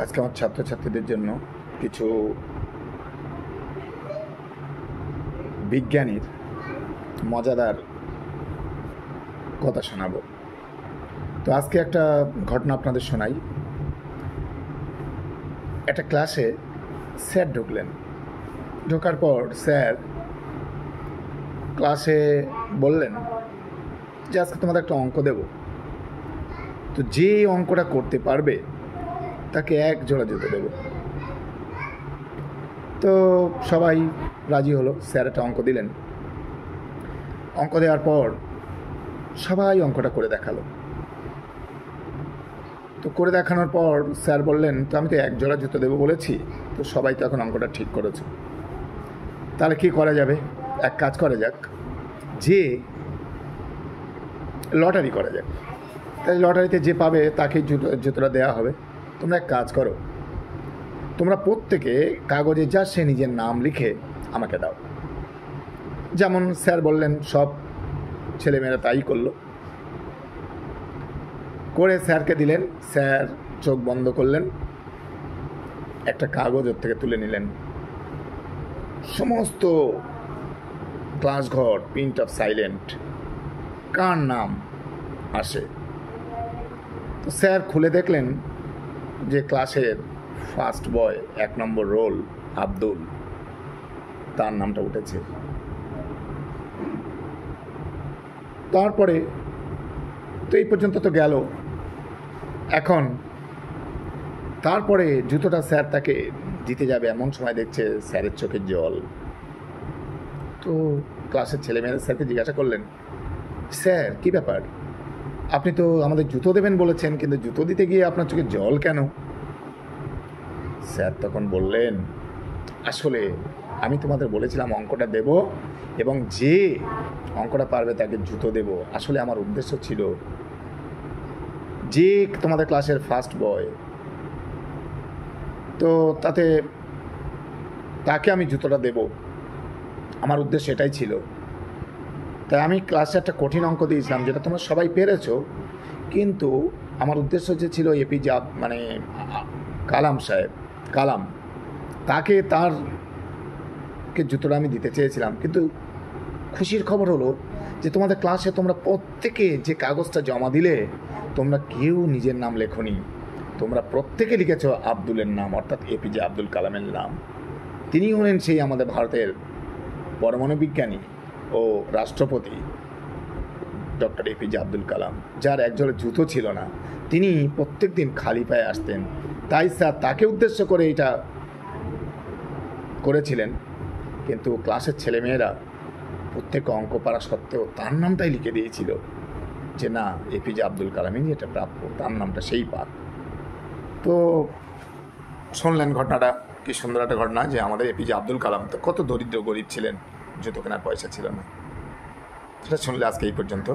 আজকে আমার ছাত্রছাত্রীদের জন্য কিছু বিজ্ঞানীর মজাদার কথা শোনাবো। তো আজকে একটা ঘটনা আপনাদের শোনাই। একটা ক্লাসে স্যার ঢুকলেন। ঢোকার পর স্যার ক্লাসে বললেন যে আজকে তোমাদের একটা অঙ্ক দেব, তো যে অঙ্কটা করতে পারবে তাকে এক জোড়া জুতো দেব। তো সবাই রাজি হলো। স্যার একটা অঙ্ক দিলেন। অঙ্ক দেওয়ার পর সবাই অঙ্কটা করে দেখালো। তো করে দেখানোর পর স্যার বললেন, তো আমি তো এক জোড়া জুতো দেবো বলেছি, তো সবাই তো এখন অঙ্কটা ঠিক করেছে, তাহলে কি করা যাবে? এক কাজ করা যাক, যে লটারি করা যাক। তাই লটারিতে যে পাবে তাকে জুতোটা দেওয়া হবে। তোমরা এক কাজ করো, তোমরা প্রত্যেকে কাগজে যা সে নিজের নাম লিখে আমাকে দাও। যেমন স্যার বললেন, সব ছেলেমেয়েরা তাই করলো। করে স্যারকে দিলেন। স্যার চোখ বন্ধ করলেন, একটা কাগজ ওর থেকে তুলে নিলেন। সমস্ত ক্লাসঘর প্রিন্ট অফ সাইলেন্ট, কার নাম আসে। তো স্যার খুলে দেখলেন যে ক্লাসের ফার্স্ট বয়, 1 নম্বর রোল আব্দুল, তার নামটা উঠেছে। তারপরে তো এই পর্যন্ত তো গেল। এখন তারপরে জুতোটা স্যার তাকে দিতে যাবে, এমন সময় দেখছে স্যারের চোখে জল। তো ক্লাসের ছেলেমেয়েরা স্যারকে জিজ্ঞাসা করলেন, স্যার কি ব্যাপার, আপনি তো আমাদের জুতো দেবেন বলেছেন, কিন্তু জুতো দিতে গিয়ে আপনার চোখে জল কেন? স্যার তখন বললেন, আসলে আমি তোমাদের বলেছিলাম অঙ্কটা দেব এবং যে অঙ্কটা পারবে তাকে জুতো দেব। আসলে আমার উদ্দেশ্য ছিল যে তোমাদের ক্লাসের ফার্স্ট বয়, তো তাকে আমি জুতোটা দেব, আমার উদ্দেশ্য এটাই ছিল। তাই আমি ক্লাসে একটা কঠিন অঙ্ক দিয়েছিলাম, যেটা তোমরা সবাই পেরেছো, কিন্তু আমার উদ্দেশ্য যে ছিল এপিজে কালাম সাহেব, কালাম, তাকে জুতোটা আমি দিতে চেয়েছিলাম। কিন্তু খুশির খবর হলো যে তোমাদের ক্লাসে তোমরা প্রত্যেকে যে কাগজটা জমা দিলে, তোমরা কেউ নিজের নাম লেখনি, তোমরা প্রত্যেকে লিখেছ আব্দুলের নাম, অর্থাৎ এপিজে আব্দুল কালামের নাম। তিনি হলেন সেই আমাদের ভারতের পরমাণু বিজ্ঞানী ও রাষ্ট্রপতি ডক্টর এপিজে আব্দুল কালাম, যার একজোড়া জুতো ছিল না। তিনি প্রত্যেক দিন খালি পায়ে আসতেন। তাই স্যার তাকে উদ্দেশ্য করে এটা করেছিলেন। কিন্তু ক্লাসের ছেলেমেয়েরা প্রত্যেক অঙ্ক পারা সত্ত্বেও তার নামটাই লিখে দিয়েছিল যে না, এপিজে আব্দুল কালামই এটা প্রাপ্য, তার নামটা সেই পাক। তো শুনলেন ঘটনাটা, কি সুন্দর একটা ঘটনা, যে আমাদের এপিজে আব্দুল কালাম তো কত দরিদ্র গরিব ছিলেন, জুতো কেনার পয়সা ছিল না। সেটা শুনলে আজকে এই পর্যন্ত।